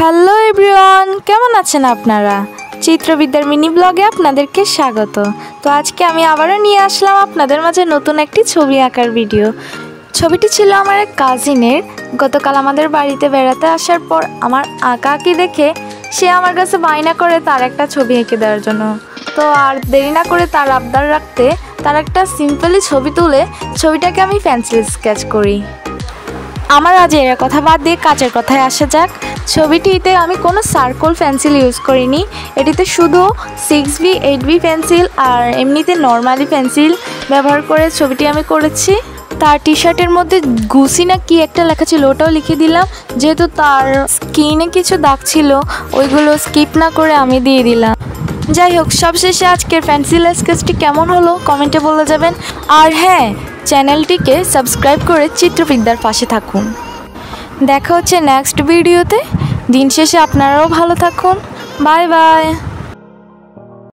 Hello everyone, কেমন আছেন আপনারা? চিত্রবিদ্যার মিনি ব্লগে আপনাদেরকে স্বাগত। তো আজকে আমি আবারও নিয়ে আসলাম আপনাদের মাঝে নতুন একটি ছবি আঁকার ভিডিও। ছবিটি ছিল আমার এক কাজিনের। গতকাল আমাদের বাড়িতে বেড়াতে আসার পর আমার আঁকি দেখে সে আমার কাছে বায়না করে তার একটা ছবি এঁকে দেওয়ার জন্য। তো আর দেরি না করে তার আবদার রাখতে তার একটা সিম্পলি ছবি তুলে ছবিটাকে আমি পেন্সিল স্কেচ করি। আমার আজ এর কথা বাদ দিয়ে কাজের কথায় আসা যাক। ছবিটিতে আমি কোনো সার্কল পেন্সিল ইউজ করিনি, এটিতে শুধু 6B 8B পেন্সিল আর এমনিতে নর্মালি পেন্সিল ব্যবহার করে ছবিটি আমি করেছি। তার টি শার্টের মধ্যে গুসি না কি একটা লেখা ছিল, ওটাও লিখে দিলাম। যেহেতু তার স্কিনে কিছু দাগ ছিল, ওইগুলো স্কিপ না করে আমি দিয়ে দিলাম। যাই হোক, সবশেষে আজকের পেন্সিল স্কেচটি কেমন হলো কমেন্টে বলে যাবেন। আর হ্যাঁ, চ্যানেলটিকে সাবস্ক্রাইব করে চিত্রবিদ্যার পাশে থাকুন। দেখা হচ্ছে নেক্সট ভিডিওতে। দিন শেষে আপনারাও ভালো থাকুন। Bye bye.